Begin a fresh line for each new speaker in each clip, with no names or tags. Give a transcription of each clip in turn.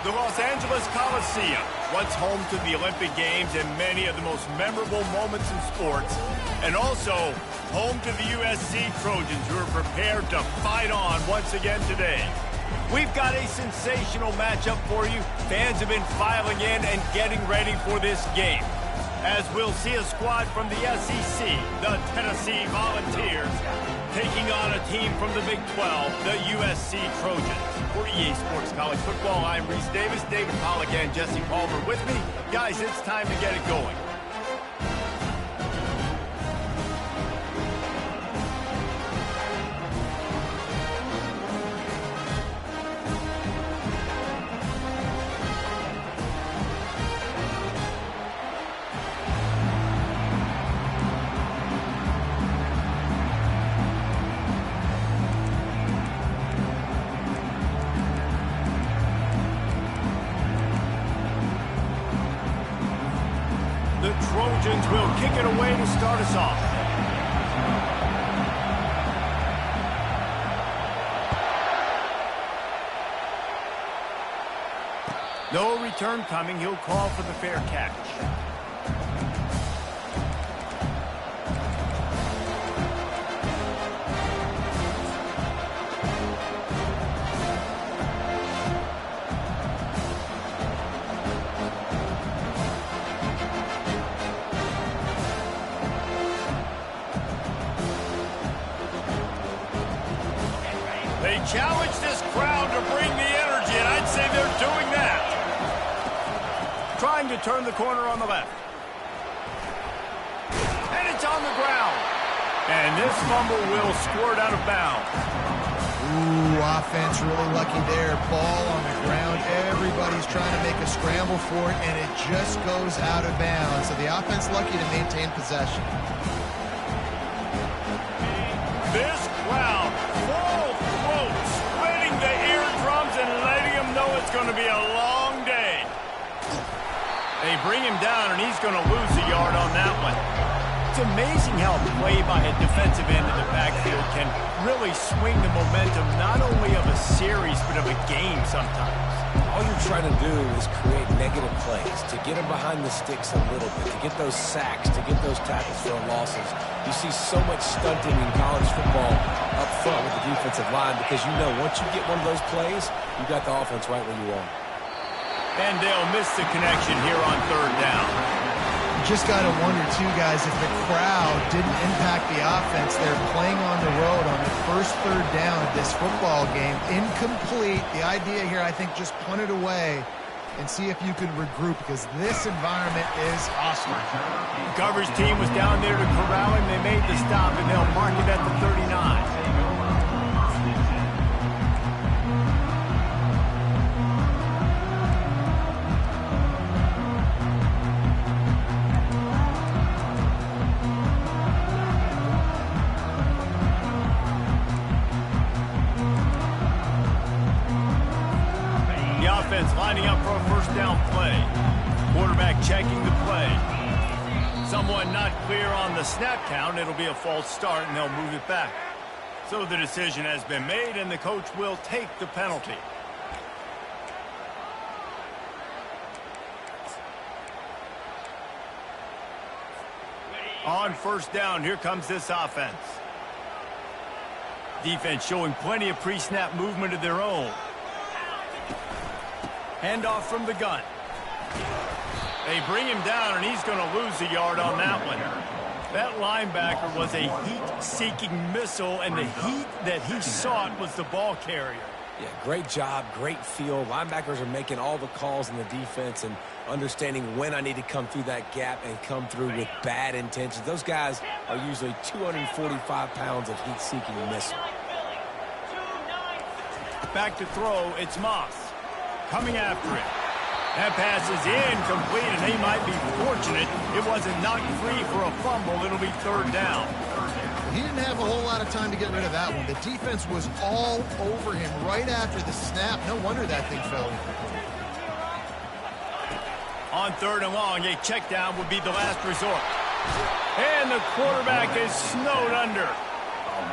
The Los Angeles Coliseum, once home to the Olympic Games and many of the most memorable moments in sports, and also home to the USC Trojans, who are prepared to fight on once again today. We've got a sensational matchup for you. Fans have been filing in and getting ready for this game, as we'll see a squad from the SEC, the Tennessee Volunteers, taking on a team from the Big 12, the USC Trojans. For EA Sports College Football, I'm Reese Davis, David Pollack, and Jesse Palmer with me. Guys, it's time to get it going. The Trojans will kick it away to start us off. No return coming. He'll call for the fair catch. They challenge this crowd to bring the energy, and I'd say they're doing that. Trying to turn the corner on the left. And it's on the ground. And this fumble will squirt out of bounds.
Ooh, offense really lucky there. Ball on the ground. Everybody's trying to make a scramble for it, and it just goes out of bounds. So the offense lucky to maintain possession.
This crowd, full throat, spreading the eardrums and letting them know it's going to be a long day. They bring him down, and he's going to lose a yard on that one. It's amazing how a play by a defensive end in the backfield can really swing the momentum not only of a series, but of a game sometimes.
All you're trying to do is create negative plays, to get them behind the sticks a little bit, to get those sacks, to get those tackles for losses. You see so much stunting in college football up front with the defensive line because you know once you get one of those plays, you got the offense right where you want.
And they'll miss the connection here on third down.
You just got to wonder, too, guys, if the crowd didn't impact the offense. They're playing on the road on the first third down of this football game. Incomplete. The idea here, I think, just punt it away and see if you could regroup because this environment is hostile.
The coverage team was down there to corral him. They made the stop, and they'll mark it at the 39. Lining up for a first down play. Quarterback checking the play. Someone not clear on the snap count. It'll be a false start, and they'll move it back. So the decision has been made, and the coach will take the penalty. On first down, here comes this offense. Defense showing plenty of pre-snap movement of their own. Handoff from the gun. They bring him down, and he's going to lose a yard on that one. That linebacker was a heat-seeking missile, and the heat that he sought was the ball carrier.
Yeah, great job, great feel. Linebackers are making all the calls in the defense and understanding when I need to come through that gap and come through with bad intentions. Those guys are usually 245 pounds of heat-seeking missile.
Back to throw, it's Moss. Coming after it. That pass is incomplete, and they might be fortunate it wasn't knocked free for a fumble. It'll be third down.
He didn't have a whole lot of time to get rid of that one. The defense was all over him right after the snap. No wonder that thing fell.
On third and long, a check down would be the last resort. And the quarterback is snowed under.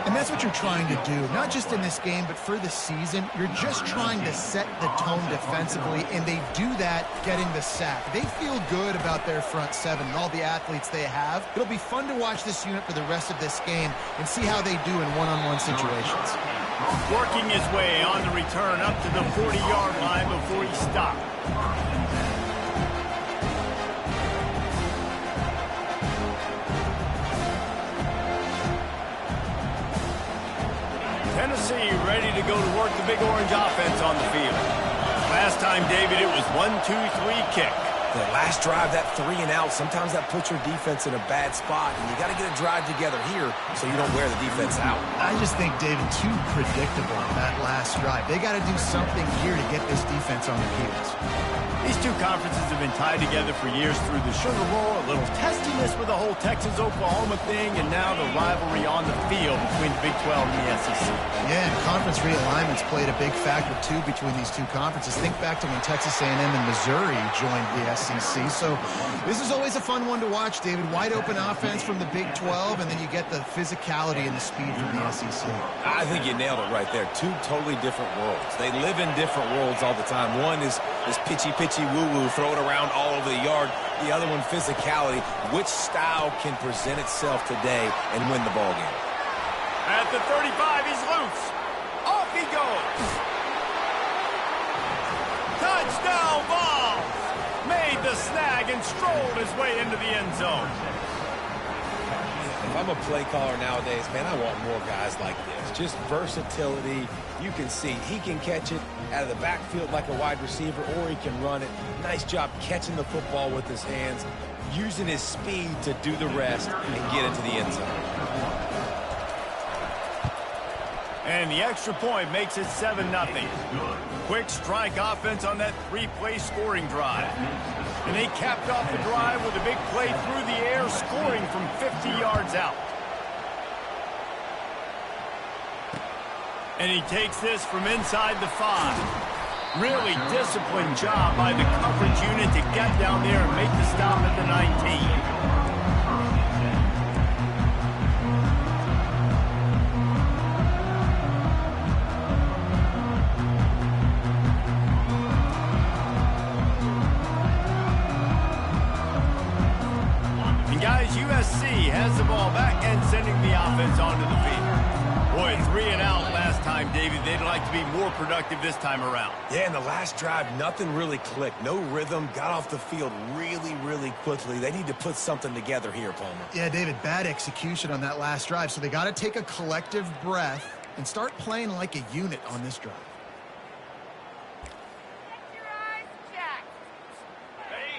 And that's what you're trying to do, not just in this game, but for the season. You're just trying to set the tone defensively, and they do that getting the sack. They feel good about their front seven and all the athletes they have. It'll be fun to watch this unit for the rest of this game and see how they do in one-on-one situations.
Working his way on the return up to the 40-yard line before he stopped. Tennessee ready to go to work the Big Orange offense on the field. Last time, David, it was 1-2-3 kick.
The last drive, that 3 and out, sometimes that puts your defense in a bad spot, and you got to get a drive together here so you don't wear the defense out.
I just think, David, too predictable that last drive. They got to do something here to get this defense on their heels.
These two conferences have been tied together for years through the Sugar Bowl, a little testiness with the whole Texas-Oklahoma thing, and now the rivalry on the field between the Big 12 and the SEC.
Yeah, and conference realignments played a big factor, too, between these two conferences. Think back to when Texas A&M and Missouri joined the SEC. So this is always a fun one to watch, David. Wide-open offense from the Big 12, and then you get the physicality and the speed from the SEC.
I think you nailed it right there. Two totally different worlds. They live in different worlds all the time. One is pitchy woo-woo, throw it around all over the yard. The other one, physicality. Which style can present itself today and win the ball game?
At the 35, he's loose. Off he goes. Touchdown ball. Made the snag and strolled his way into the end zone.
If I'm a play caller nowadays, man, I want more guys like this. Just versatility. You can see he can catch it out of the backfield like a wide receiver, or he can run it. Nice job catching the football with his hands, using his speed to do the rest and get into the end zone.
And the extra point makes it 7-0. Quick strike offense on that 3-play scoring drive. And they capped off the drive with a big play through the air, scoring from 50 yards out. And he takes this from inside the 5. Really disciplined job by the coverage unit to get down there and make the stop at the 19. USC has the ball back and sending the offense onto the field. Boy, 3 and out last time, David. They'd like to be more productive this time around.
Yeah, in the last drive, nothing really clicked. No rhythm, got off the field really quickly. They need to put something together here, Palmer.
Yeah, David, bad execution on that last drive, so they got to take a collective breath and start playing like a unit on this drive.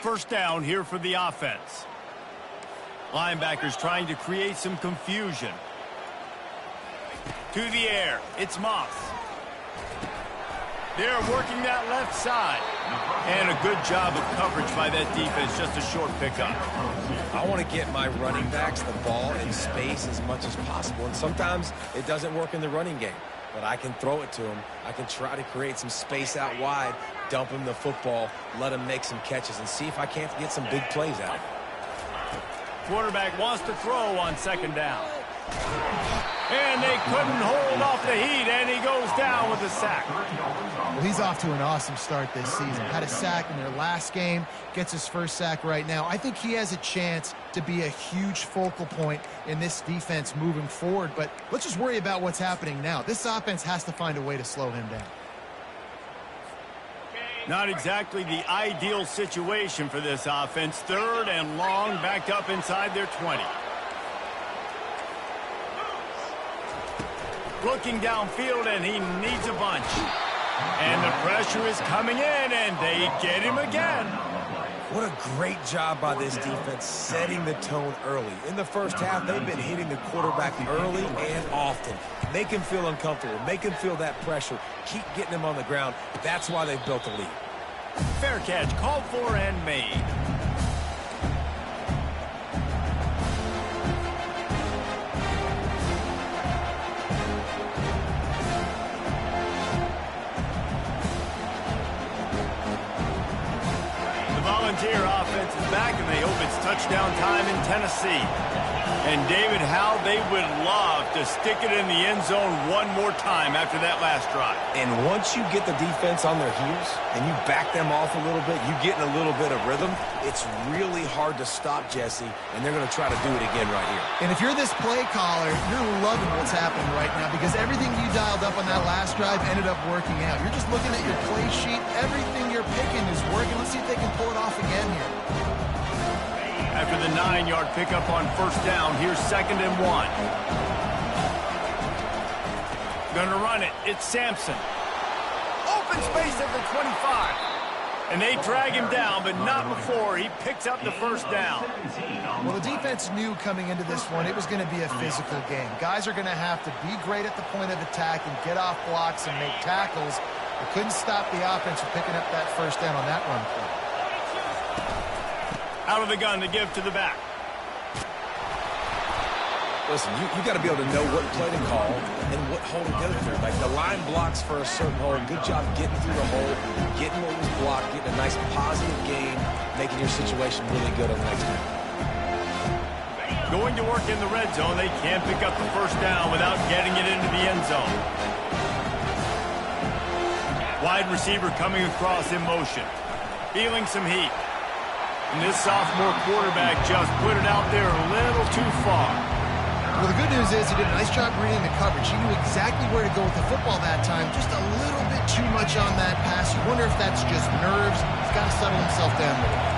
First down here for the offense. Linebackers trying to create some confusion. To the air, it's Moss. They're working that left side. And a good job of coverage by that defense, just a short pickup.
I want to get my running backs the ball in space as much as possible. And sometimes it doesn't work in the running game. But I can throw it to him. I can try to create some space out wide, dump him the football, let him make some catches, and see if I can't get some big plays out of it.
Quarterback wants to throw on second down. And they couldn't hold off the heat, and he goes down with a sack.
Well, he's off to an awesome start this season. Had a sack in their last game, gets his first sack right now. I think he has a chance to be a huge focal point in this defense moving forward, but let's just worry about what's happening now. This offense has to find a way to slow him down.
Not exactly the ideal situation for this offense. 3rd and long, backed up inside their 20. Looking downfield, and he needs a bunch. And the pressure is coming in, and they get him again.
What a great job by this defense setting the tone early. In the first half, they've been hitting the quarterback early and often. Make him feel uncomfortable. Make him feel that pressure. Keep getting him on the ground. That's why they've built a lead.
Fair catch called for and made. The Volunteer offense is back in the they hope it's touchdown time in Tennessee. And David, how they would love to stick it in the end zone one more time after that last drive.
And once you get the defense on their heels and you back them off a little bit, you get in a little bit of rhythm, it's really hard to stop, Jesse, and they're going to try to do it again right here.
And if you're this play caller, you're loving what's happening right now because everything you dialed up on that last drive ended up working out. You're just looking at your play sheet. Everything you're picking is working. Let's see if they can pull it off again here.
After the 9-yard pickup on first down, here's 2nd and 1. Gonna run it. It's Sampson. Open space at the 25. And they drag him down, but not before he picks up the first down.
Well, the defense knew coming into this one it was going to be a physical game. Guys are going to have to be great at the point of attack and get off blocks and make tackles. They couldn't stop the offense from picking up that first down on that run play.
Out of the gun to give to the back.
Listen, you got to be able to know what play to call and what hole to go through. Like the line blocks for a certain hole. Good job getting through the hole, getting what was blocked, getting a nice positive gain, making your situation really good on the next one.
Going to work in the red zone, they can't pick up the first down without getting it into the end zone. Wide receiver coming across in motion. Feeling some heat. And this sophomore quarterback just put it out there a little too far.
Well, the good news is he did a nice job reading the coverage. He knew exactly where to go with the football that time. Just a little bit too much on that pass. You wonder if that's just nerves. He's got to settle himself down a little.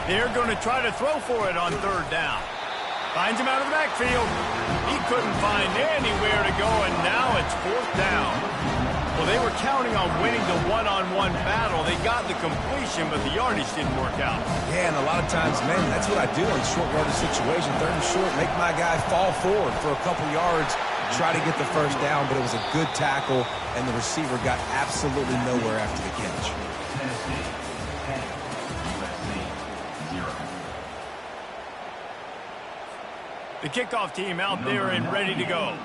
They're going to try to throw for it on 3rd down. Finds him out of the backfield. He couldn't find anywhere to go, and now it's 4th down. Well, they were counting on winning the one-on-one battle. They got the completion, but the yardage didn't work out.
Yeah, and a lot of times, man, that's what I do in short yardage situation. 3rd and short, make my guy fall forward for a couple yards, try to get the first down, but it was a good tackle, and the receiver got absolutely nowhere after the catch.
The kickoff team out there and ready to go.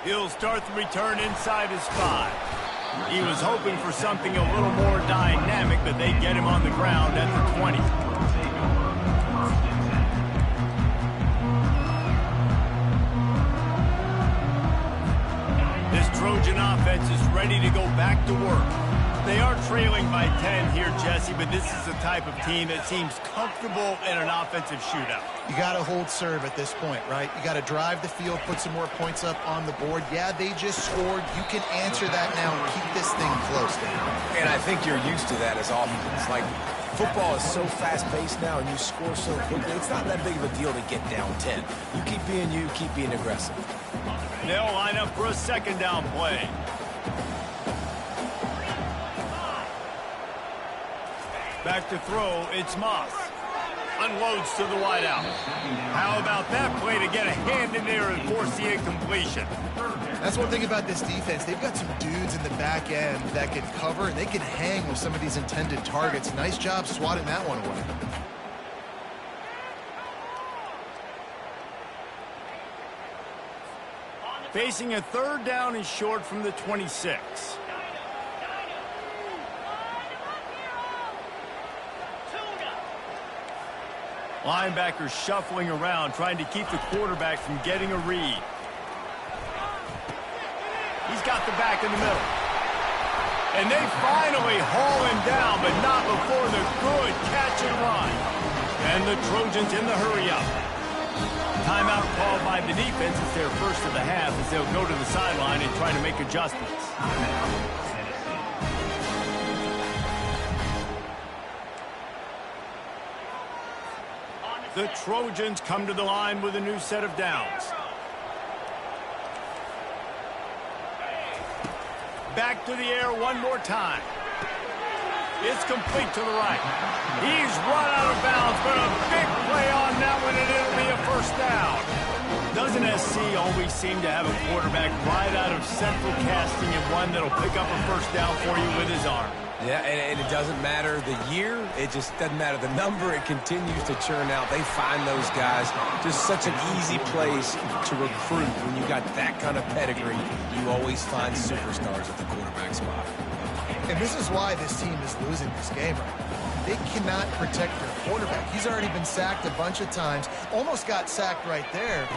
He'll start the return inside his 5. He was hoping for something a little more dynamic, but they get him on the ground at the 20. This Trojan offense is ready to go back to work. They are trailing by 10 here, Jesse, but this is the type of team that seems comfortable in an offensive shootout.
You got to hold serve at this point, right? You got to drive the field, put some more points up on the board. Yeah, they just scored. You can answer that now and keep this thing close, Dan.
And I think you're used to that as offense. Like, football is so fast-paced now, and you score so quickly. It's not that big of a deal to get down 10. You keep being aggressive.
They'll line up for a 2nd down play. Back to throw, it's Moss. Unloads to the wideout. How about that play to get a hand in there and force the incompletion?
That's one thing about this defense. They've got some dudes in the back end that can cover, and they can hang with some of these intended targets. Nice job swatting that one away.
Facing a 3rd down and short from the 26. Linebackers shuffling around, trying to keep the quarterback from getting a read. He's got the back in the middle. And they finally haul him down, but not before the good catch and run. And the Trojans in the hurry-up. Timeout called by the defense. It's their first of the half as they'll go to the sideline and try to make adjustments. The Trojans come to the line with a new set of downs. Back to the air one more time. It's complete to the right. He's run out of bounds, but a big play on that one, and it'll be a first down. Doesn't SC always seem to have a quarterback right out of central casting and one that'll pick up a first down for you with his arm?
Yeah, and it doesn't matter the year. It just doesn't matter the number. It continues to churn out. They find those guys. Just such an easy place to recruit. When you got that kind of pedigree, you always find superstars at the quarterback spot.
And this is why this team is losing this game right now. They cannot protect their quarterback. He's already been sacked a bunch of times. Almost got sacked right there.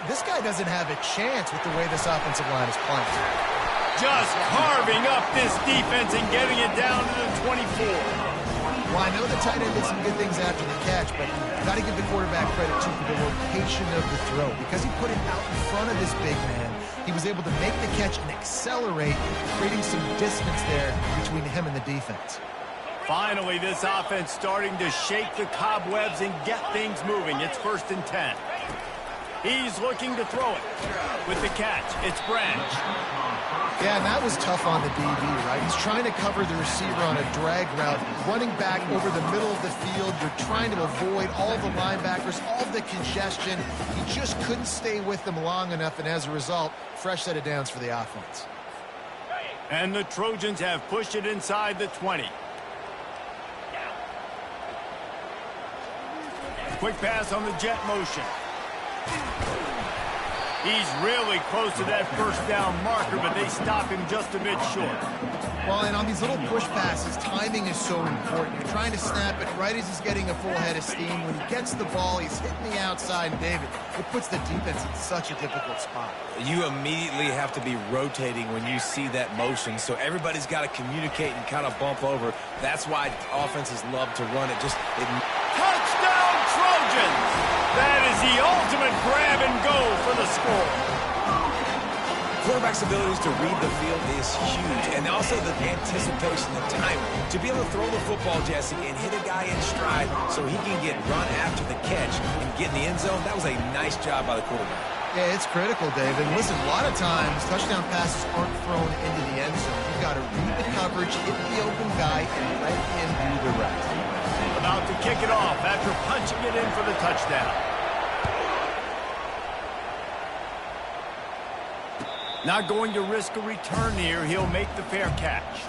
This guy doesn't have a chance with the way this offensive line is playing.
Just carving up this defense and getting it down to the 24.
Well, I know the tight end did some good things after the catch, but you've got to give the quarterback credit, too, for the location of the throw. Because he put it out in front of this big man, he was able to make the catch and accelerate, creating some distance there between him and the defense.
Finally, this offense starting to shake the cobwebs and get things moving. It's 1st and 10. He's looking to throw it. With the catch, it's Branch.
Yeah, and that was tough on the DB, right? He's trying to cover the receiver on a drag route, running back over the middle of the field. You're trying to avoid all the linebackers, all the congestion. He just couldn't stay with them long enough, and as a result, fresh set of downs for the offense.
And the Trojans have pushed it inside the 20. Quick pass on the jet motion. He's really close to that 1st down marker, but they stop him just a bit short.
Well, and on these little push passes, timing is so important. You're trying to snap it right as he's getting a full head of steam. When he gets the ball, he's hitting the outside, and David, it puts the defense in such a difficult spot.
You immediately have to be rotating when you see that motion, so everybody's got to communicate and kind of bump over. That's why offenses love to run it.
Touchdown, Trojans! That is the ultimate grab and go for the score.
Quarterback's abilities to read the field is huge, and also the anticipation, the timing. To be able to throw the football, Jesse, and hit a guy in stride so he can get run after the catch and get in the end zone, that was a nice job by the quarterback.
Yeah, it's critical, David. Listen, a lot of times, touchdown passes aren't thrown into the end zone. You've got to read the coverage, hit the open guy, and let him do the rest.
About to kick it off after punching it in for the touchdown. Not going to risk a return here. He'll make the fair catch.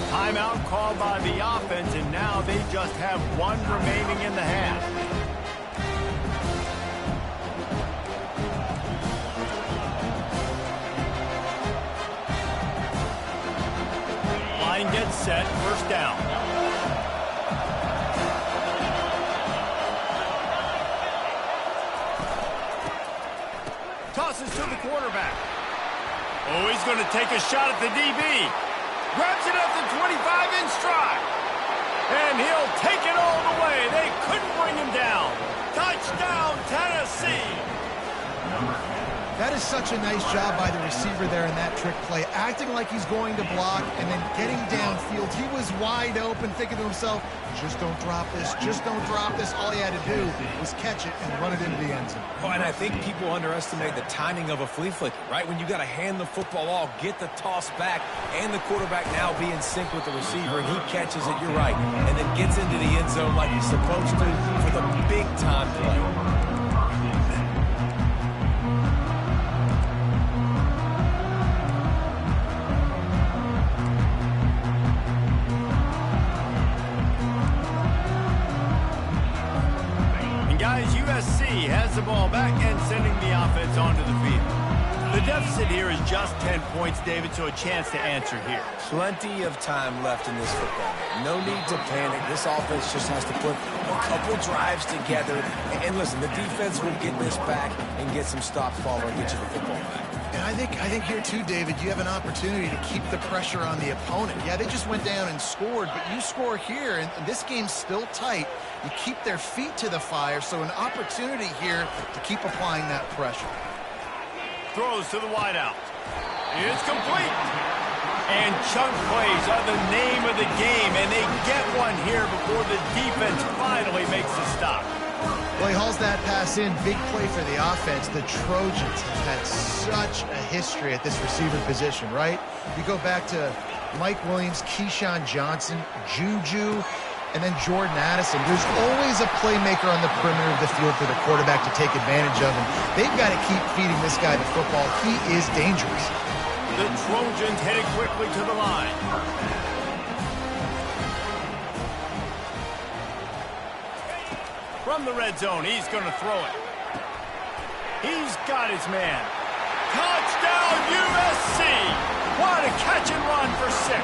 Timeout called by the offense, and now they just have one remaining in the half. Line gets set, 1st down. Tosses to the quarterback. Oh, he's going to take a shot at the DB. Grabs it at the 25 in stride. And he'll take it all the way. They couldn't bring him down. Touchdown, Tennessee.
That is such a nice job by the receiver there in that trick play, acting like he's going to block and then getting downfield. He was wide open, thinking to himself, just don't drop this, just don't drop this. All he had to do was catch it and run it into the end zone.
Oh, and I think people underestimate the timing of a flea flicker, right? When you got to hand the football off, get the toss back, and the quarterback now be in sync with the receiver, and he catches it, you're right, and then gets into the end zone like he's supposed to for the big-time play.
USC has the ball back and sending the offense onto the field. The deficit here is just 10 points, David, so a chance to answer here.
Plenty of time left in this football game. No need to panic. This offense just has to put a couple drives together. And listen, the defense will get this back and get some stops following and get you the football back.
And I think here too, David, you have an opportunity to keep the pressure on the opponent. Yeah, they just went down and scored, but you score here, and this game's still tight. You keep their feet to the fire, so an opportunity here to keep applying that pressure.
Throws to the wideout. It's complete. And chunk plays are the name of the game, and they get one here before the defense finally makes the stop.
Well, he hauls that pass in. Big play for the offense. The Trojans have had such a history at this receiver position, right? You go back to Mike Williams, Keyshawn Johnson, Juju, and then Jordan Addison. There's always a playmaker on the perimeter of the field for the quarterback to take advantage of, and they've got to keep feeding this guy the football. He is dangerous.
The Trojans headed quickly to the line. From the red zone, he's going to throw it. He's got his man. Touchdown, USC! What a catch and run for 6.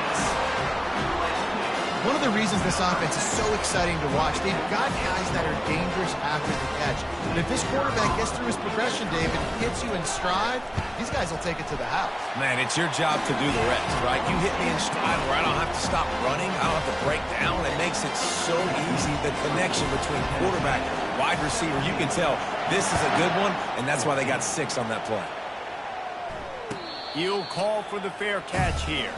One of the reasons this offense is so exciting to watch, they've got guys that are dangerous after the catch. But if this quarterback gets through his progression, David, hits you in stride, these guys will take it to the house.
Man, it's your job to do the rest, right? You hit me in stride where I don't have to stop running. I don't have to break down. It makes it so easy, the connection between quarterback and wide receiver. You can tell this is a good one, and that's why they got 6 on that play.
He'll call for the fair catch here.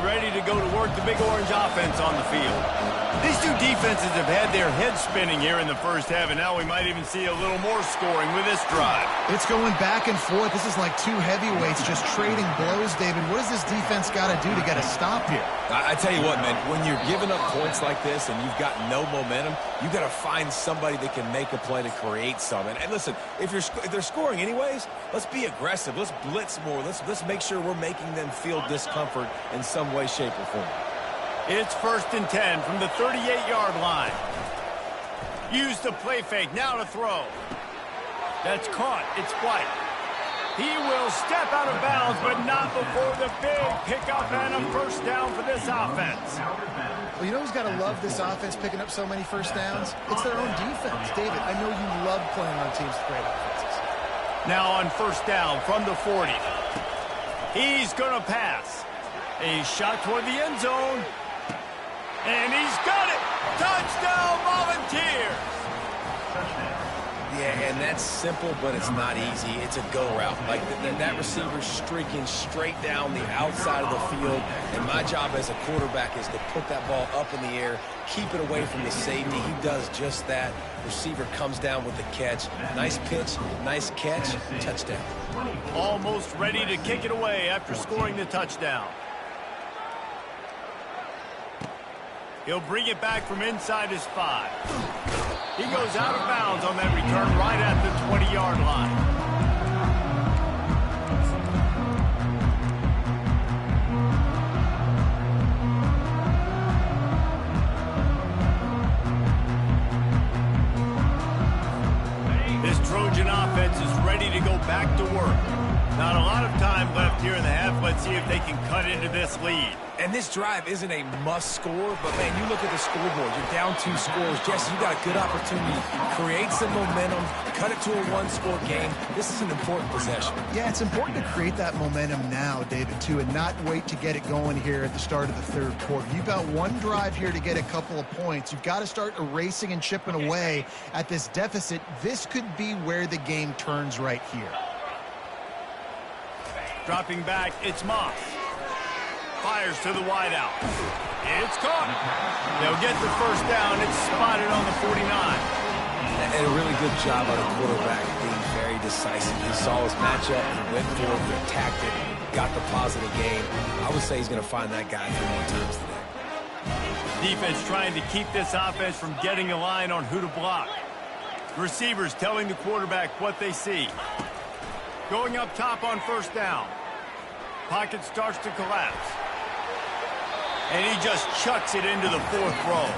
Ready to go to work the Big Orange offense on the field. These two defenses have had their heads spinning here in the first half, and now we might even see a little more scoring with this drive.
It's going back and forth. This is like two heavyweights just trading blows, David. What does this defense got to do to get a stop here?
I tell you what, man, when you're giving up points like this and you've got no momentum, you got to find somebody that can make a play to create some. And listen, if they're scoring anyways, let's be aggressive. Let's blitz more. Let's make sure we're making them feel discomfort in some way, shape, or form.
It's 1st and 10 from the 38-yard line. Use the play fake. Now to throw. That's caught. It's White. He will step out of bounds, but not before the big pickup and a first down for this offense.
Well, you know who's got to love this offense picking up so many first downs? It's their own defense. David, I know you love playing on teams with great offenses.
Now on first down from the 40. He's going to pass. A shot toward the end zone. And he's got it! Touchdown, Volunteers!
Yeah, and that's simple, but it's not easy. It's a go route. Like that receiver's streaking straight down the outside of the field, and my job as a quarterback is to put that ball up in the air, keep it away from the safety. He does just that. Receiver comes down with the catch. Nice pitch, nice catch, touchdown.
Almost ready to kick it away after scoring the touchdown. He'll bring it back from inside his 5. He goes out of bounds on that return right at the 20-yard line. This Trojan offense is ready to go back to work. Not a lot of time left here in the half. Let's see if they can cut into this lead.
And this drive isn't a must score, but man, you look at the scoreboard. You're down 2 scores. Jesse, you got a good opportunity. Create some momentum. Cut it to a 1-score game. This is an important possession.
Yeah, it's important to create that momentum now, David, too, and not wait to get it going here at the start of the 3rd quarter. You've got one drive here to get a couple of points. You've got to start erasing and chipping away at this deficit. This could be where the game turns right here.
Dropping back, it's Moss. Fires to the wideout. It's caught. They'll get the first down. It's spotted on the 49.
And a really good job by the quarterback being very decisive. He saw his matchup, he went for it, he attacked it, got the positive gain. I would say he's going to find that guy 3 more times today.
Defense trying to keep this offense from getting a line on who to block. Receivers telling the quarterback what they see. Going up top on first down. Pocket starts to collapse. And he just chucks it into the 4th row.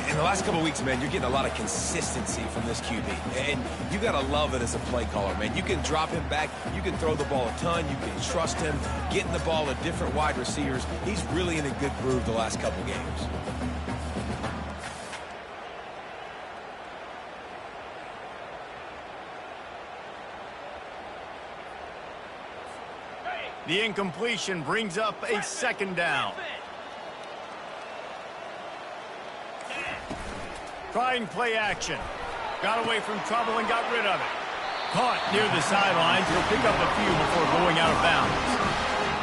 In the last couple of weeks, man, you're getting a lot of consistency from this QB. And you got to love it as a play caller, man. You can drop him back. You can throw the ball a ton. You can trust him, getting the ball to different wide receivers. He's really in a good groove the last couple of games.
The incompletion brings up a 2nd down. Trying play action. Got away from trouble and got rid of it. Caught near the sidelines. He'll pick up a few before going out of bounds.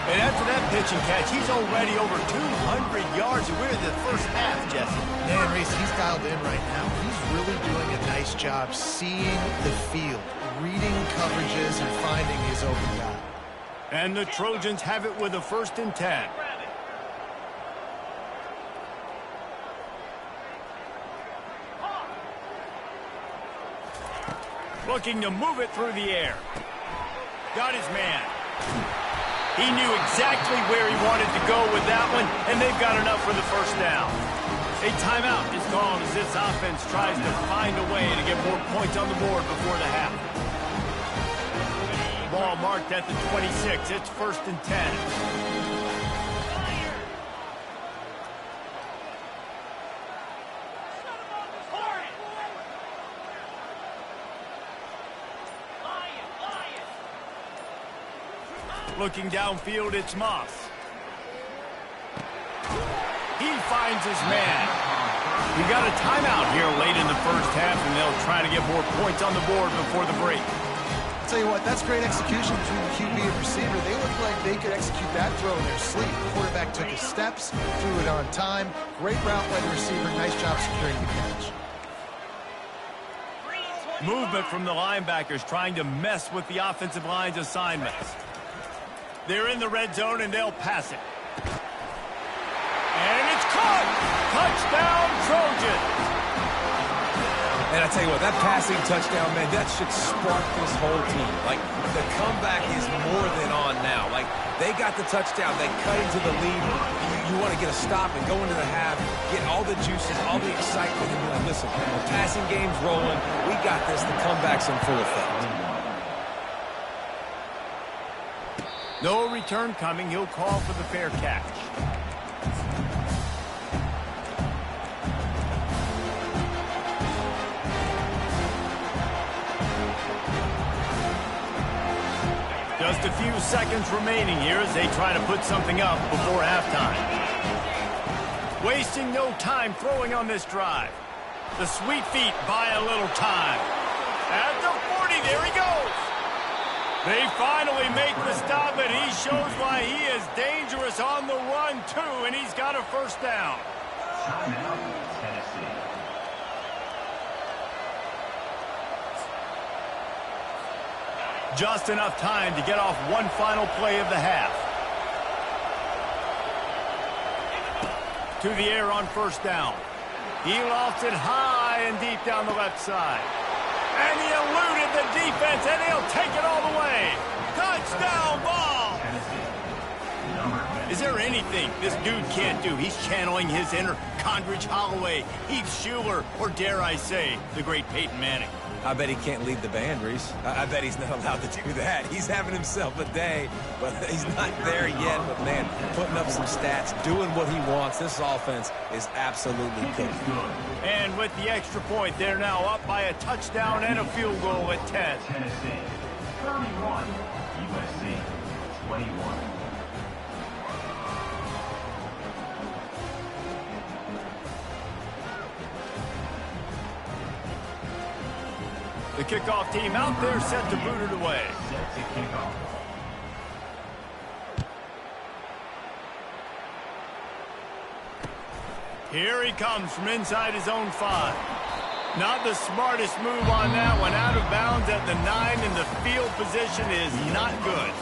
And after that pitch and catch, he's already over 200 yards, and we're in the first half, Jesse.
Man, Reese, he's dialed in right now. He's really doing a nice job seeing the field, reading coverages, and finding his open guy.
And the Trojans have it with a 1st and 10. Looking to move it through the air. Got his man. He knew exactly where he wanted to go with that one, and they've got enough for the 1st down. A timeout is called as this offense tries to find a way to get more points on the board before the half. Ball marked at the 26. It's 1st and 10. Looking downfield, it's Moss. He finds his man. We got a timeout here late in the 1st half, and they'll try to get more points on the board before the break.
I'll tell you what, that's great execution between the QB and receiver. They look like they could execute that throw in their sleep. The quarterback took his steps, threw it on time. Great route by the receiver. Nice job securing the catch.
Movement from the linebackers trying to mess with the offensive line's assignments. They're in the red zone, and they'll pass it. And it's caught! Touchdown, Trojans!
And I tell you what, that passing touchdown, man, that should spark this whole team. Like, the comeback is more than on now. Like, they got the touchdown. They cut into the lead. You want to get a stop and go into the half, get all the juices, all the excitement, and be like, listen, the passing game's rolling. We got this. The comeback's in full effect.
No return coming. He'll call for the fair catch. Just a few seconds remaining here as they try to put something up before halftime. Wasting no time throwing on this drive. The sweet feet buy a little time. At the 40, there he goes. They finally make the stop, and he shows why he is dangerous on the run, too, and he's got a 1st down.
Timeout, Tennessee.
Just enough time to get off one final play of the half. To the air on 1st down. He lofts it high and deep down the left side. And he eluded the defense, and he'll take it all the way. Touchdown ball! Is there anything this dude can't do? He's channeling his inner Condridge Holloway, Heath Schuler, or dare I say, the great Peyton Manning.
I bet he can't lead the band, Reese. I bet he's not allowed to do that. He's having himself a day, but he's not there yet. But, man, putting up some stats, doing what he wants. This offense is absolutely good.
And with the extra point, they're now up by a touchdown and a field goal at 10.
Tennessee, 31, USC, 21.
The kickoff team out there set to boot it away.
Set to kick off.
Here he comes from inside his own 5. Not the smartest move on that one. Out of bounds at the 9, and the field position is not good.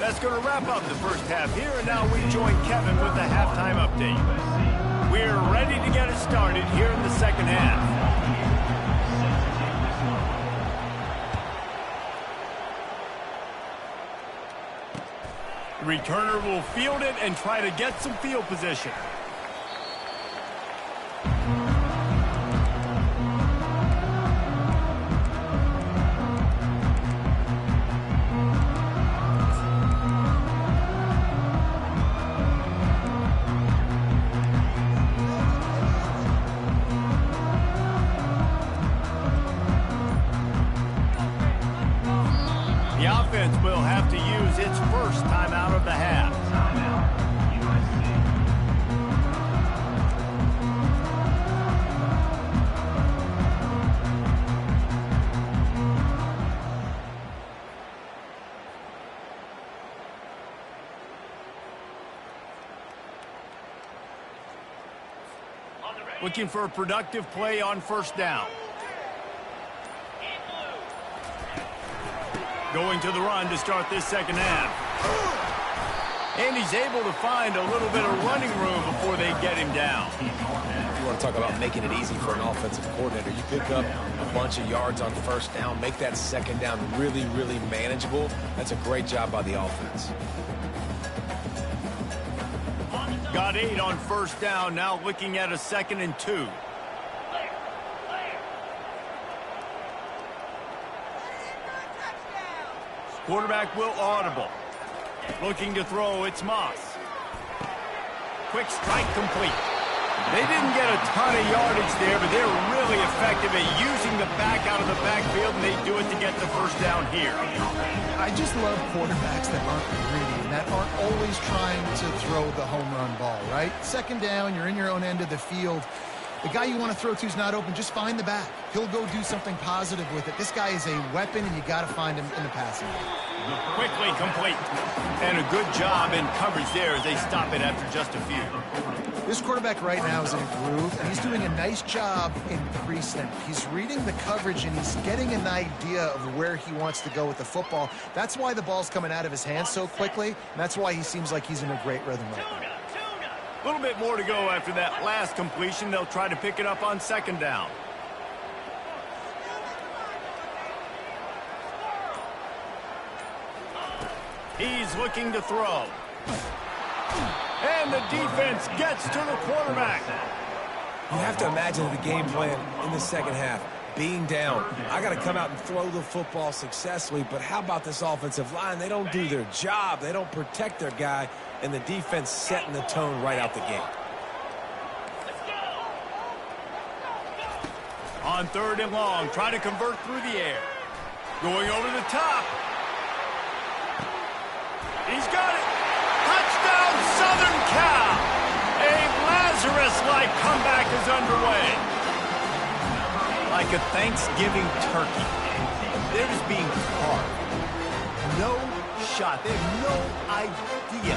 That's going to wrap up the 1st half here, and now we join Kevin with the halftime update. We're ready to get it started here in the 2nd half. Returner will field it and try to get some field position. The offense will have to use its 1st timeout of the half.
Timeout, USC.
Looking for a productive play on first down. Going to the run to start this second half. And he's able to find a little bit of running room before they get him down.
You want to talk about making it easy for an offensive coordinator. You pick up a bunch of yards on first down, make that second down really, really manageable. That's a great job by the offense.
Got 8 on first down, now looking at a 2nd and 2. Quarterback will audible. Looking to throw, it's Moss. Quick strike complete. They didn't get a ton of yardage there, but they're really effective at using the back out of the backfield, and they do it to get the first down here.
I just love quarterbacks that aren't greedy and that aren't always trying to throw the home run ball, right? Second down, you're in your own end of the field. The guy you want to throw to is not open. Just find the back. He'll go do something positive with it. This guy is a weapon, and you got to find him in the passing game.
Quickly complete. And a good job in coverage there as they stop it after just a few.
This quarterback right now is in a groove, and he's doing a nice job in pre-snap. He's reading the coverage, and he's getting an idea of where he wants to go with the football. That's why the ball's coming out of his hands so quickly, and that's why he seems like he's in a great rhythm right now.
A little bit more to go after that last completion. They'll try to pick it up on second down. He's looking to throw. And the defense gets to the quarterback.
You have to imagine the game plan in the second half. Being down, I got to come out and throw the football successfully, but how about this offensive line? They don't do their job. They don't protect their guy, and the defense setting the tone right out the gate.
On 3rd and long, try to convert through the air. Going over the top. He's got it. Touchdown, Southern Cal. A Lazarus-like comeback is underway. Like a Thanksgiving turkey. They're just being carved. No shot. They have no idea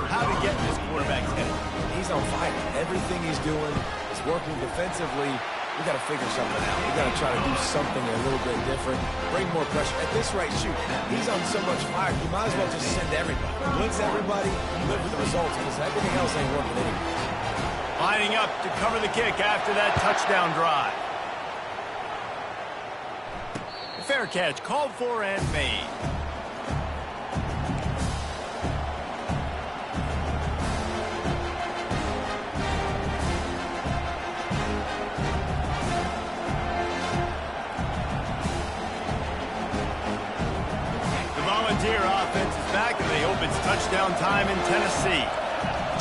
how to get in this quarterback's head.
He's on fire. Everything he's doing is working defensively. We got to figure something out. We got to try to do something a little bit different. Bring more pressure. At this rate, shoot, he's on so much fire, you might as well just send everybody. Blitz everybody, live with the results, because everything else ain't working anymore.
Lining up to cover the kick after that touchdown drive. Fair catch, called for and made. Volunteer offense is back, and they hope it's touchdown time in Tennessee.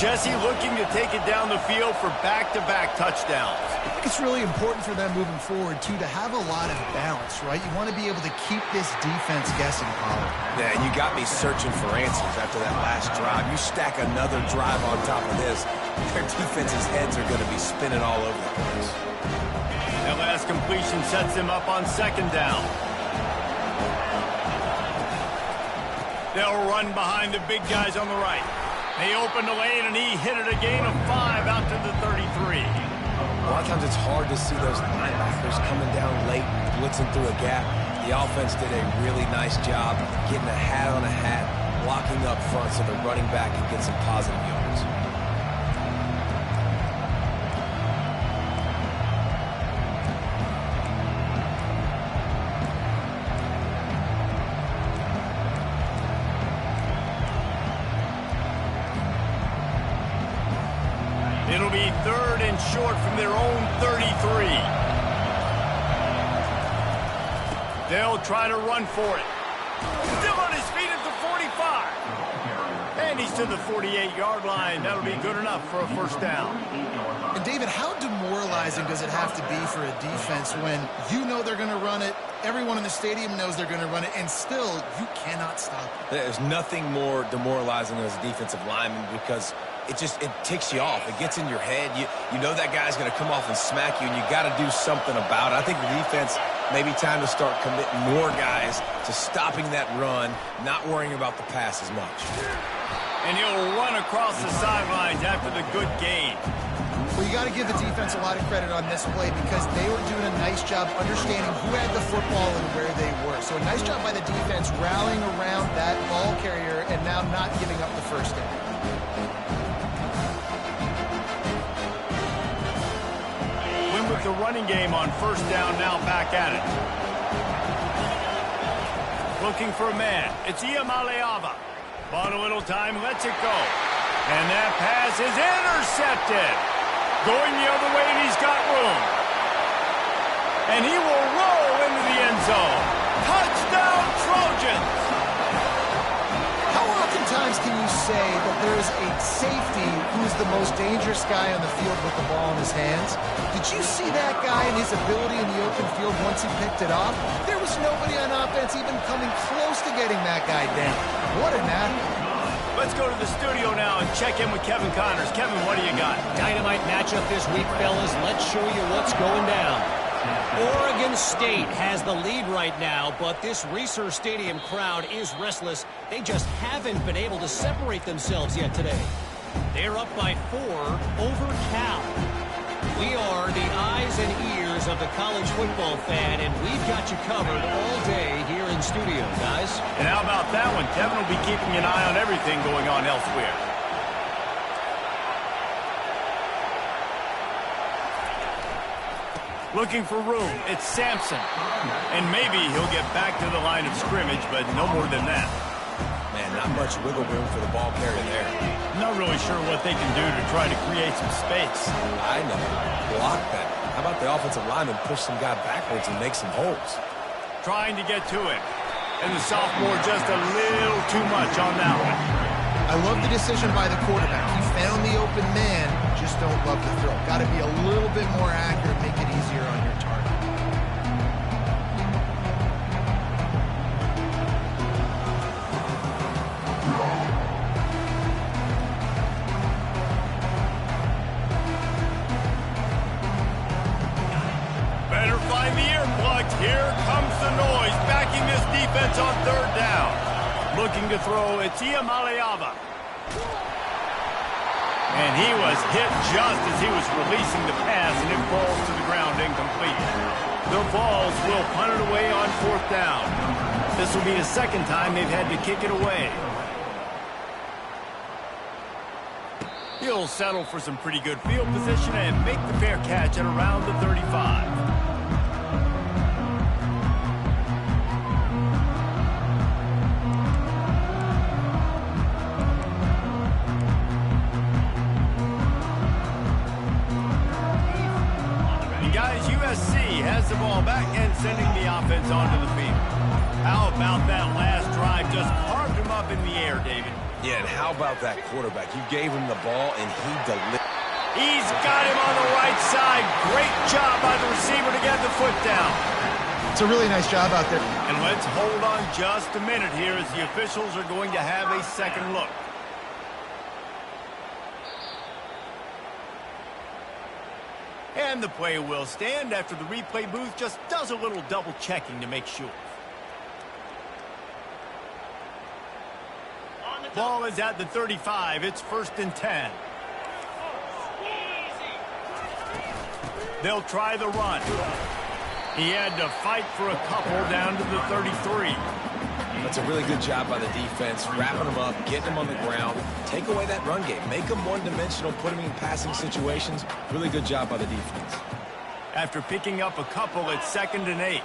Jesse looking to take it down the field for back-to-back touchdowns.
I think it's really important for them moving forward, too, to have a lot of balance, right? You want to be able to keep this defense guessing, Paul.
Yeah, you got me searching for answers after that last drive. You stack another drive on top of this, their defense's heads are going to be spinning all over the place.
That last completion sets them up on second down. They'll run behind the big guys on the right. They open the lane, and he hit it a gain of 5 out to the 33.
A lot of times it's hard to see those linebackers coming down late, blitzing through a gap. The offense did a really nice job getting a hat on a hat, blocking up front so the running back can get some positive yards.
It'll be 3rd and short from their own 33. They'll try to run for it. Still on his feet at the 45. And he's to the 48-yard line. That'll be good enough for a first down.
And, David, how demoralizing does it have to be for a defense when you know they're going to run it, everyone in the stadium knows they're going to run it, and still you cannot stop it?
There's nothing more demoralizing as a defensive lineman because it ticks you off. It gets in your head. You know that guy's going to come off and smack you, and you got to do something about it. I think the defense maybe time to start committing more guys to stopping that run, not worrying about the pass as much.
And he'll run across the sidelines after the good gain.
Well, you got to give the defense a lot of credit on this play because they were doing a nice job understanding who had the football and where they were. So a nice job by the defense rallying around that ball carrier and now not giving up the first down.
Win with the running game on first down, now back at it. Looking for a man. It's Iamaleava. Bought a little time, lets it go. And that pass is intercepted. Going the other way, and he's got room. And he will roll into the end zone. Touchdown, Trojans!
How oftentimes can you say that there's a safety who's the most dangerous guy on the field with the ball in his hands? Did you see that guy and his ability in the open field once he picked it off? There was nobody on offense even coming close to getting that guy down. What an athlete.
Let's go to the studio now and check in with Kevin Connors. Kevin, what do you got?
Dynamite matchup this week, fellas. Let's show you what's going down. Oregon State has the lead right now, but this Reser Stadium crowd is restless. They just haven't been able to separate themselves yet today. They're up by 4 over Cal. We are the eyes and ears of the college football fan, and we've got you covered all day here in studio, guys.
And how about that one? Kevin will be keeping an eye on everything going on elsewhere. Looking for room. It's Sampson. And maybe he'll get back to the line of scrimmage, but no more than that.
Man, not much wiggle room for the ball carrier there.
Not really sure what they can do to try to create some space.
I know. Block that. How about the offensive lineman push some guy backwards and make some holes?
Trying to get to him. And the sophomore just a little too much on that one.
I love the decision by the quarterback. He found the open man, just don't love the throw. Got to be a little bit more accurate, make it easier on your target.
Better find the earplugs. Here comes the noise, backing this defense on third down. Looking to throw, it's Iamaleava. And he was hit just as he was releasing the pass, and it falls to the ground incomplete. The Vols will punt it away on fourth down. This will be the second time they've had to kick it away. He'll settle for some pretty good field position and make the fair catch at around the 35. USC has the ball back and sending the offense onto the field. How about that last drive? Just carved him up in the air, David.
Yeah, and how about that quarterback? You gave him the ball, and he delivered.
He's got him on the right side. Great job by the receiver to get the foot down.
It's a really nice job out there.
And let's hold on just a minute here as the officials are going to have a second look. And the play will stand after the replay booth just does a little double checking to make sure. Ball is at the 35. It's 1st and 10. They'll try the run. He had to fight for a couple down to the 33.
That's a really good job by the defense, wrapping them up, getting them on the ground. Take away that run game. Make them one-dimensional, put them in passing situations. Really good job by the defense.
After picking up a couple, it's 2nd and 8.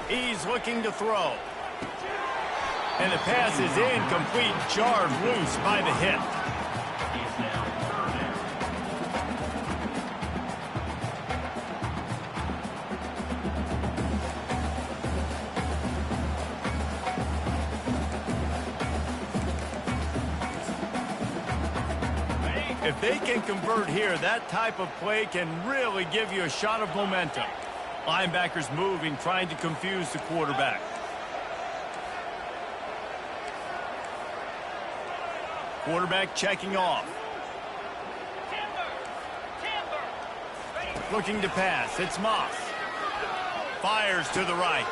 He's looking to throw. And the pass is incomplete, jarred loose by the hit. If they can convert here, that type of play can really give you a shot of momentum. Linebackers moving, trying to confuse the quarterback. Quarterback checking off. Looking to pass. It's Moss. Fires to the right.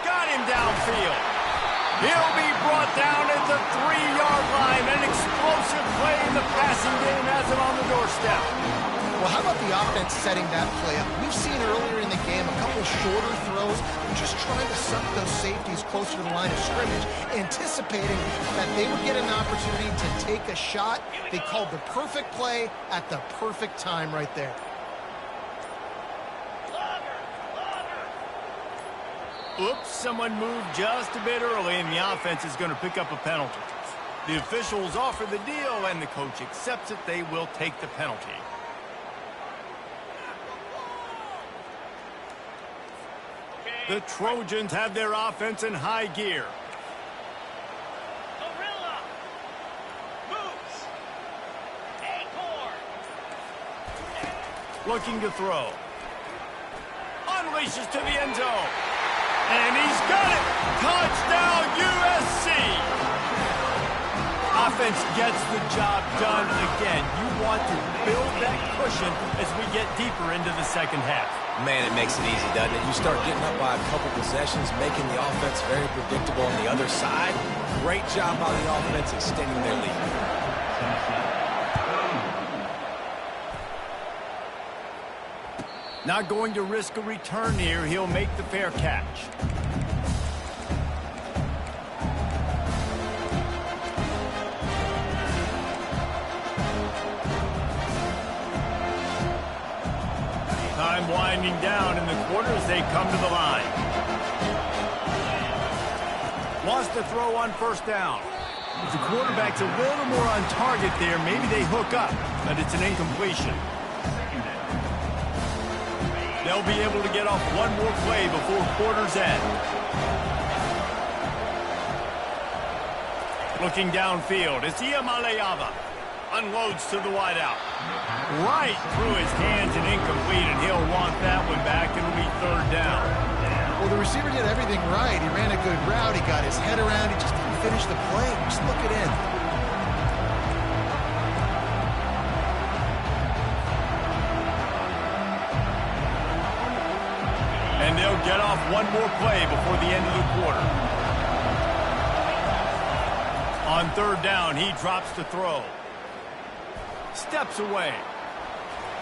Got him downfield. He'll be brought down at the 3-yard line. An explosive play in the passing game has him on the doorstep.
Well, how about the offense setting that play up? We've seen earlier in the game a couple shorter throws, just trying to suck those safeties closer to the line of scrimmage, anticipating that they would get an opportunity to take a shot. They called the perfect play at the perfect time right there.
Oops, someone moved just a bit early, and the offense is going to pick up a penalty. The officials offer the deal, and the coach accepts it. They will take the penalty. The Trojans have their offense in high gear. Looking to throw. Unleashes to the end zone. And he's got it! Touchdown, USC! Offense gets the job done again. You want to build that cushion as we get deeper into the second half.
Man, it makes it easy, doesn't it? You start getting up by a couple possessions, making the offense very predictable on the other side. Great job by the offense extending their lead.
Not going to risk a return here. He'll make the fair catch. Time winding down in the quarter as they come to the line. Wants to throw on first down. If the quarterback's a little more on target there, maybe they hook up, but it's an incompletion. They'll be able to get off one more play before quarter's end. Looking downfield, it's Iamaleava. Unloads to the wideout. Right through his hands and incomplete, and he'll want that one back. It'll be third down.
Well, the receiver did everything right. He ran a good route. He got his head around. He just didn't finish the play. Just look it in.
And they'll get off one more play before the end of the quarter. On third down, he drops to throw. Steps away.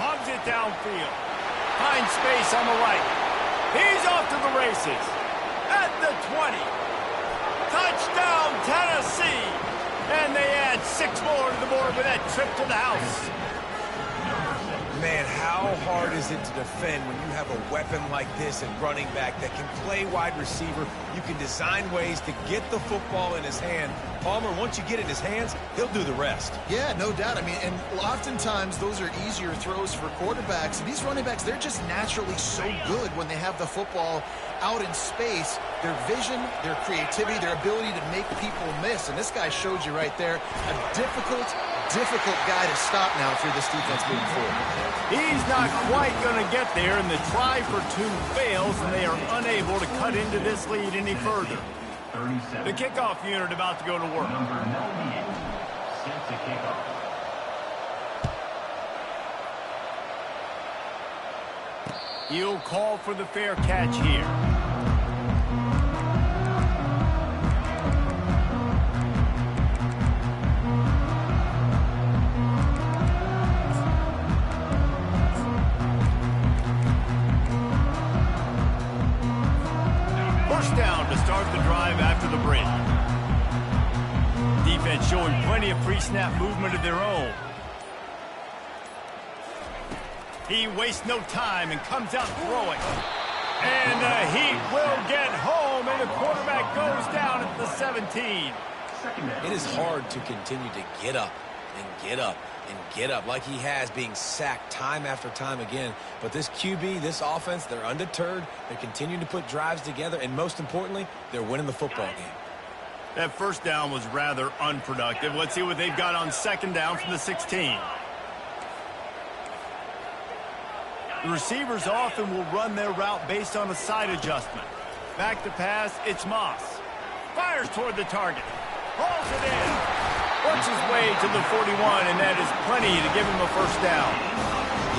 Hogs it downfield. Finds space on the right. He's off to the races. At the 20. Touchdown, Tennessee. And they add 6 more to the board with that trip to the house.
Man, how hard is it to defend when you have a weapon like this and running back that can play wide receiver? You can design ways to get the football in his hand. Palmer, once you get it in his hands, he'll do the rest.
Yeah, no doubt. I mean, and oftentimes those are easier throws for quarterbacks. And these running backs, they're just naturally so good when they have the football out in space. Their vision, their creativity, their ability to make people miss. And this guy showed you right there a difficult guy to stop now for this defense moving forward.
He's not quite going to get there, and the try for 2 fails, and they are unable to cut into this lead any further. The kickoff unit about to go to work.
Number 98, set to kick off.
He'll call for the fair catch here. Down to start the drive after the break. Defense showing plenty of pre-snap movement of their own. He wastes no time and comes out throwing. And the Heat will get home, and the quarterback goes down at the 17.
It is hard to continue to get up and get up and get up like he has, being sacked time after time again. But this QB, this offense, they're undeterred. They're continuing to put drives together, and most importantly, they're winning the football game.
That first down was rather unproductive. Let's see what they've got on second down from the 16. The receivers often will run their route based on a side adjustment. Back to pass, it's Moss. Fires toward the target. Hauls it in. Works his way to the 41, and that is plenty to give him a first down.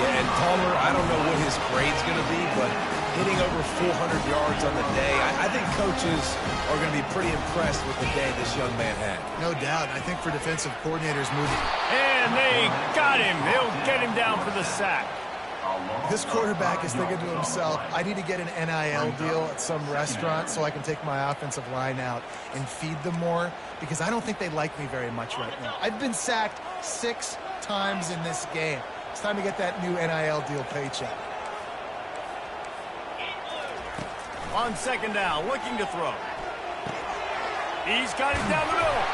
Yeah, and Palmer, I don't know what his grade's going to be, but hitting over 400 yards on the day, I think coaches are going to be pretty impressed with the day this young man had.
No doubt. I think for defensive coordinators moving.
And they got him. He'll get him down for the sack.
This quarterback is thinking to himself, I need to get an NIL deal at some restaurant so I can take my offensive line out and feed them more, because I don't think they like me very much right now. I've been sacked 6 times in this game. It's time to get that new NIL deal paycheck.
On second down, looking to throw. He's got it down the middle.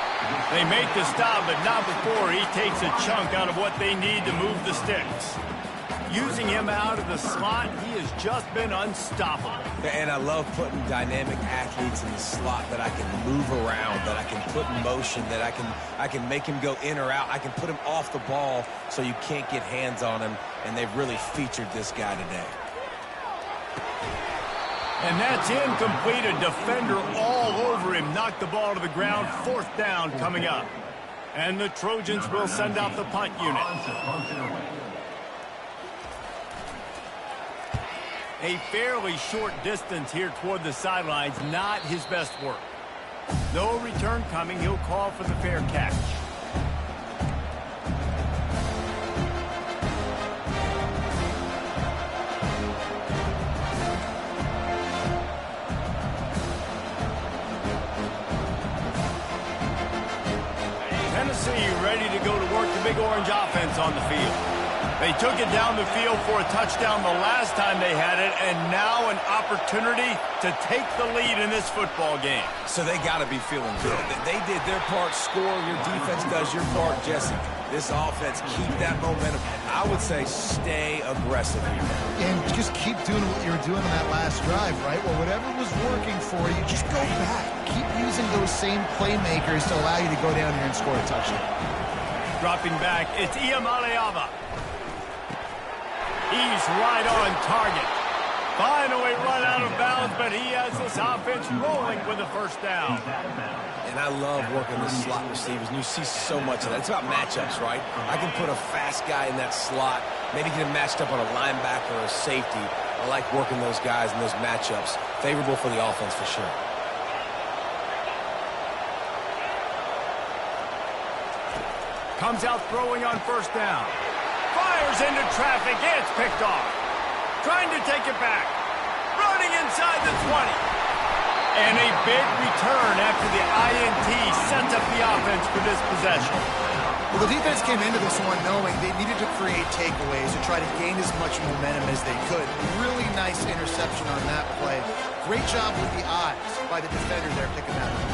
They make the stop, but not before he takes a chunk out of what they need to move the sticks. Using him out of the slot, he has just been unstoppable.
And I love putting dynamic athletes in the slot that I can move around, that I can put in motion, that I can make him go in or out. I can put him off the ball so you can't get hands on him, and they've really featured this guy today.
And that's incomplete. A defender all over him. Knocked the ball to the ground. 4th down coming up. And the Trojans will send out the punt unit. A fairly short distance here toward the sidelines. Not his best work. No return coming. He'll call for the fair catch. Tennessee ready to go to work the Big Orange offense on the field. They took it down the field for a touchdown the last time they had it, and now an opportunity to take the lead in this football game.
So they got to be feeling good. They did their part, score. Your defense does your part, Jesse. This offense, keep that momentum. I would say stay aggressive here.
And just keep doing what you were doing on that last drive, right? Well, whatever was working for you, just go back. Keep using those same playmakers to allow you to go down here and score a touchdown.
Dropping back, it's Iamaleava. He's right on target. Finally run out of bounds, but he has this offense rolling with a 1st down.
And I love working the slot receivers, and you see so much of that. It's about matchups, right? I can put a fast guy in that slot, maybe get him matched up on a linebacker or a safety. I like working those guys in those matchups. Favorable for the offense for sure.
Comes out throwing on 1st down. Fires into traffic. It's picked off. Trying to take it back. Running inside the 20. And a big return after the INT sets up the offense for this possession.
Well, the defense came into this one knowing they needed to create takeaways and try to gain as much momentum as they could. Really nice interception on that play. Great job with the eyes by the defender there picking that up.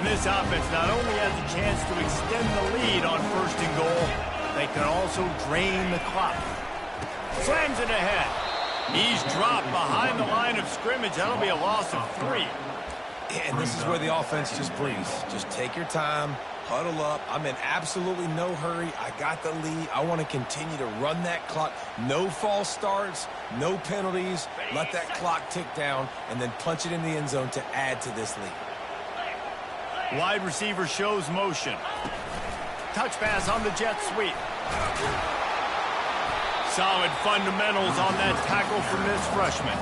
This offense not only has a chance to extend the lead on 1st and goal, they can also drain the clock. Slams it ahead. He's dropped behind the line of scrimmage. That'll be a loss of 3.
And this is where the offense just breathes. Just take your time, huddle up. I'm in absolutely no hurry. I got the lead. I want to continue to run that clock. No false starts, no penalties. Let that clock tick down, and then punch it in the end zone to add to this lead.
Wide receiver shows motion. Touch pass on the jet sweep. Solid fundamentals on that tackle from this freshman.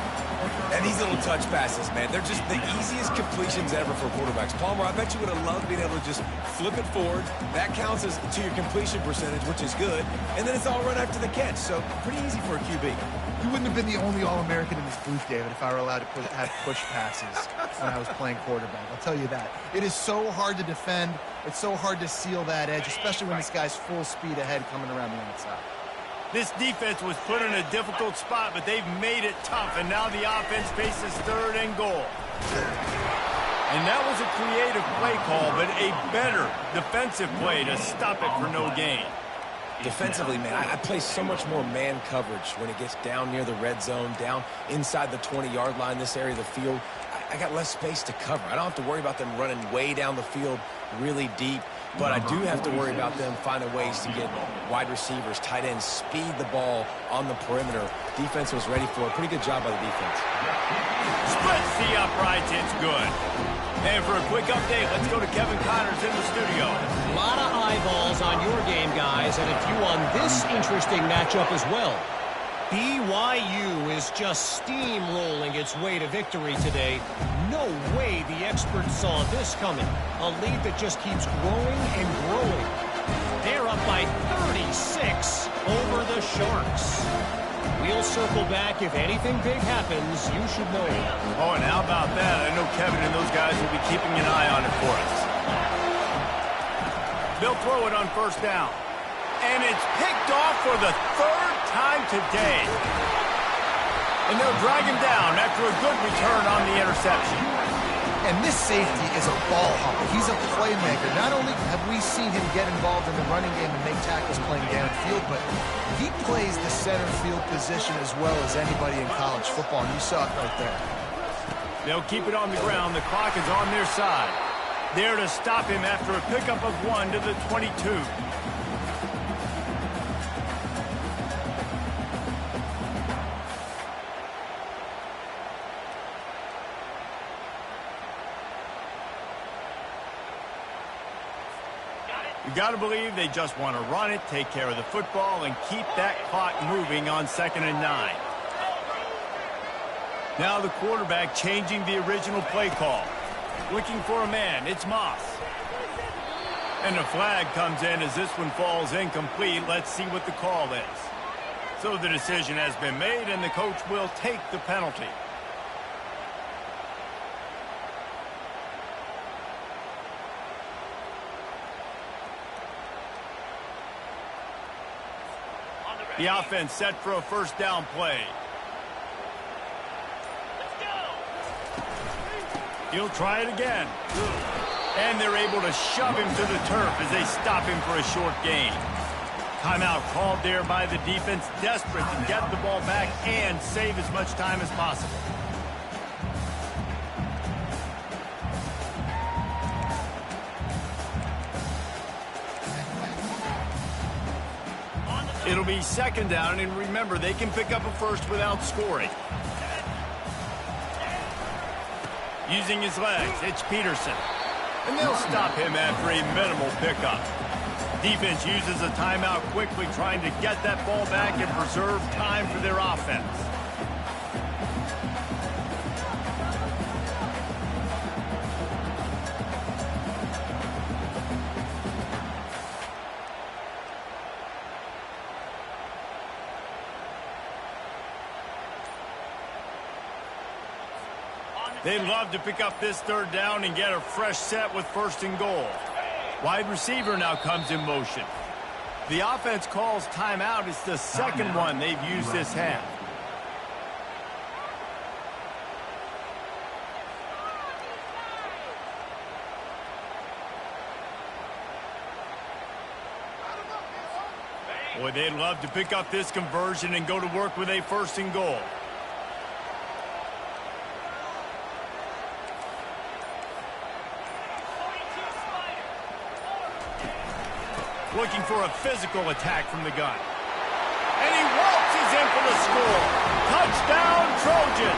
And these little touch passes, man, they're just the easiest completions ever for quarterbacks. Palmer, I bet you would have loved being able to just flip it forward. That counts as to your completion percentage, which is good. And then it's all run after the catch, so pretty easy for a QB.
You wouldn't have been the only All-American in this booth, David, if I were allowed to have push passes when I was playing quarterback. I'll tell you that. It is so hard to defend. It's so hard to seal that edge, especially when this guy's full speed ahead coming around the outside.
This defense was put in a difficult spot, but they've made it tough, and now the offense faces 3rd and goal. And that was a creative play call, but a better defensive play to stop it for no gain.
Defensively, man, I play so much more man coverage when it gets down near the red zone, down inside the 20-yard line, this area of the field. I got less space to cover. I don't have to worry about them running way down the field really deep. but I do have to worry about them finding ways to get wide receivers, tight ends, speed the ball on the perimeter. Defense was ready for it. Pretty good job by the defense.
Splits the uprights. It's good. And for a quick update, let's go to Kevin Connors in the studio.
A lot of eyeballs on your game, guys, and a few on this interesting matchup as well. BYU is just steamrolling its way to victory today. No way the experts saw this coming. A lead that just keeps growing and growing. They're up by 36 over the Sharks. We'll circle back. If anything big happens, you should know.
Oh, and how about that? I know Kevin and those guys will be keeping an eye on it for us. They'll throw it on first down. And it's picked off for the third time today. And they'll drag him down after a good return on the interception.
And this safety is a ball hawk. He's a playmaker. Not only have we seen him get involved in the running game and make tackles playing downfield, but he plays the center field position as well as anybody in college football. And you saw it right there.
They'll keep it on the ground. The clock is on their side. There to stop him after a pickup of 1 to the 22. You got to believe they just want to run it, take care of the football, and keep that clock moving on 2nd and 9. Now the quarterback changing the original play call. Looking for a man. It's Moss. And the flag comes in as this one falls incomplete. Let's see what the call is. So the decision has been made, and the coach will take the penalty. The offense set for a first down play. He'll try it again. And they're able to shove him to the turf as they stop him for a short gain. Timeout called there by the defense, desperate to get the ball back and save as much time as possible. It'll be 2nd down, and remember, they can pick up a first without scoring. Using his legs, it's Peterson. And they'll stop him after a minimal pickup. Defense uses a timeout quickly, trying to get that ball back and preserve time for their offense. They'd love to pick up this 3rd down and get a fresh set with 1st and goal. Wide receiver now comes in motion. The offense calls timeout. It's the 2nd one they've used this half. Boy, they'd love to pick up this conversion and go to work with a 1st and goal. Looking for a physical attack from the gun. And he waltzes in for the score. Touchdown, Trojan.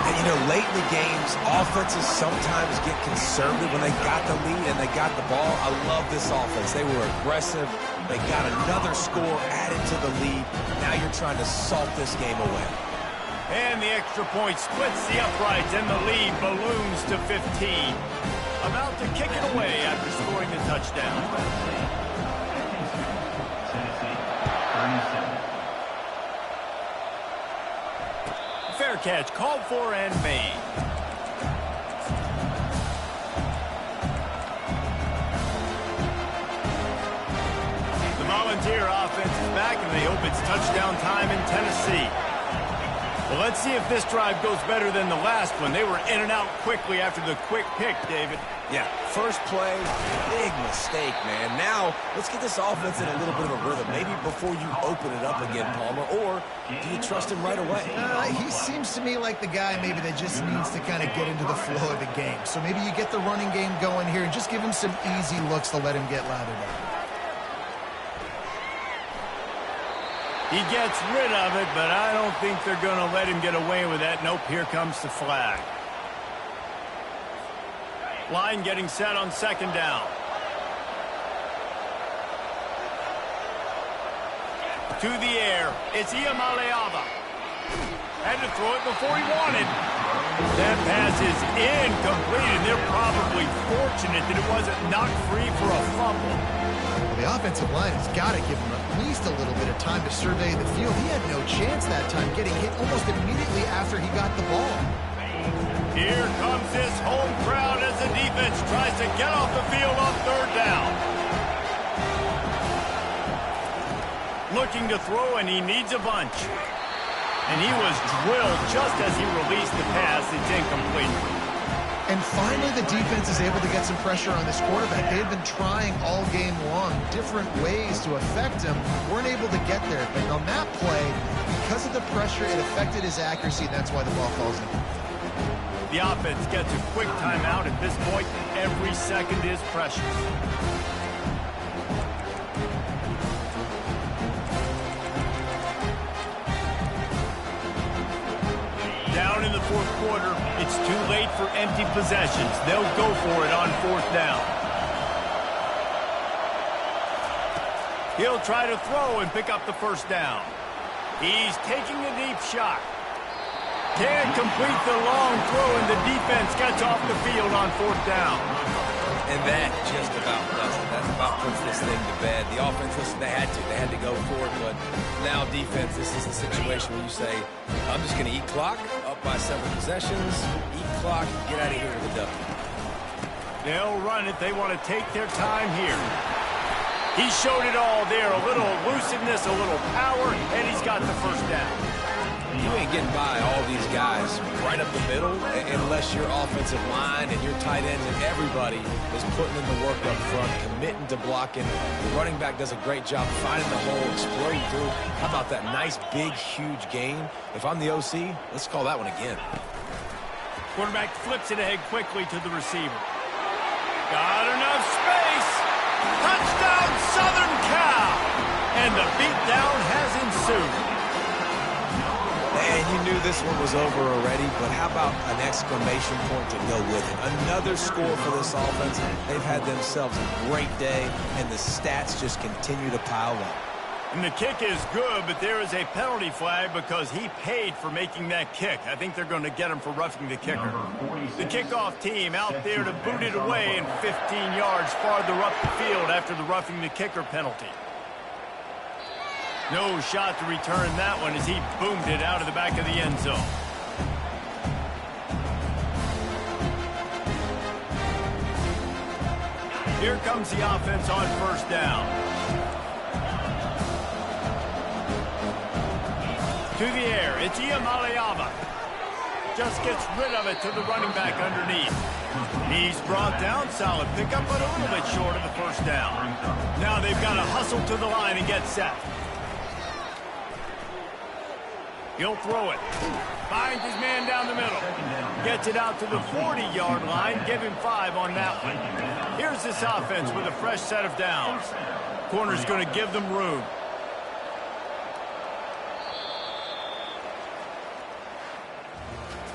And, you know, late in the games, offenses sometimes get conservative when they got the lead and they got the ball. I love this offense. They were aggressive. They got another score added to the lead. Now you're trying to salt this game away.
And the extra point splits the uprights, and the lead balloons to 15. About to kick it away after scoring the touchdown. Fair catch called for and made. The Volunteer offense is back, and they hope it's touchdown time in Tennessee. Well, let's see if this drive goes better than the last one. They were in and out quickly after the quick pick, David.
Yeah, first play, big mistake, man. Now, let's get this offense in a little bit of a rhythm. Maybe before you open it up again, Palmer, or do you trust him right away?
He seems to me like the guy maybe that just needs to kind of get into the flow of the game. So maybe you get the running game going here and just give him some easy looks to let him get lathered up.
He gets rid of it, but I don't think they're going to let him get away with that. Nope, here comes the flag. Line getting set on second down. To the air, it's Iamaleava. Had to throw it before he wanted. That pass is incomplete, and they're probably fortunate that it wasn't knocked free for a fumble.
Well, the offensive line has got to give him at least a little bit of time to survey the field. He had no chance that time, getting hit almost immediately after he got the ball.
Here comes this home crowd as the defense tries to get off the field on third down. Looking to throw, and he needs a bunch. And he was drilled just as he released the pass. It's incomplete.
And finally, the defense is able to get some pressure on this quarterback. They had been trying all game long different ways to affect him. Weren't able to get there. But on that play, because of the pressure, it affected his accuracy, and that's why the ball falls in.
The offense gets a quick timeout. At this point, every second is precious. Down in the fourth quarter, it's too late for empty possessions. They'll go for it on fourth down. He'll try to throw and pick up the first down. He's taking a deep shot. Can't complete the long throw, and the defense gets off the field on fourth down.
And that just about does it. That about puts this thing to bed. The offense, listen, they had to go for it, but now defense, this is the situation where you say, I'm just going to eat clock, up by several possessions, eat clock, get out of here with a W.
They'll run it. They want to take their time here. He showed it all there, a little elusiveness, a little power, and he's got the first down.
You ain't getting by all these guys right up the middle unless your offensive line and your tight ends and everybody is putting in the work up front, committing to blocking. The running back does a great job finding the hole, exploring through. How about that nice, big, huge gain? If I'm the OC, let's call that one again.
Quarterback flips it ahead quickly to the receiver. Got enough space. Touchdown, Southern Cal. And the beatdown has ensued.
And you knew this one was over already, but how about an exclamation point to go with it? Another score for this offense. They've had themselves a great day, and the stats just continue to pile up.
And the kick is good, but there is a penalty flag because he paid for making that kick. I think they're going to get him for roughing the kicker. The kickoff team out there to boot it away and 15 yards farther up the field after the roughing the kicker penalty. No shot to return that one as he boomed it out of the back of the end zone. Here comes the offense on first down. To the air, it's Iamaleava. Just gets rid of it to the running back underneath. He's brought down, solid pickup, but a little bit short of the first down. Now they've got to hustle to the line and get set. He'll throw it. Finds his man down the middle. Gets it out to the 40-yard line. Give him 5 on that one. Here's this offense with a fresh set of downs. Corner's going to give them room.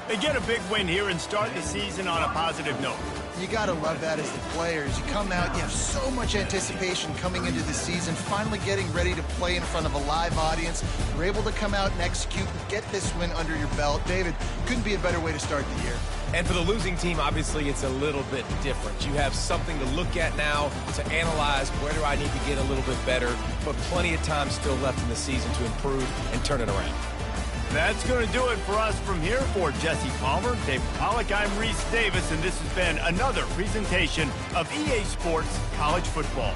They get a big win here and start the season on a positive note.
You got to love that as the players. You come out, you have so much anticipation coming into the season, finally getting ready to play in front of a live audience. You're able to come out and execute and get this win under your belt. David, couldn't be a better way to start the year.
And for the losing team, obviously, it's a little bit different. You have something to look at now to analyze where do I need to get a little bit better, but plenty of time still left in the season to improve and turn it around.
That's going to do it for us from here. For Jesse Palmer, Dave Pollack, I'm Reese Davis, and this has been another presentation of EA Sports College Football.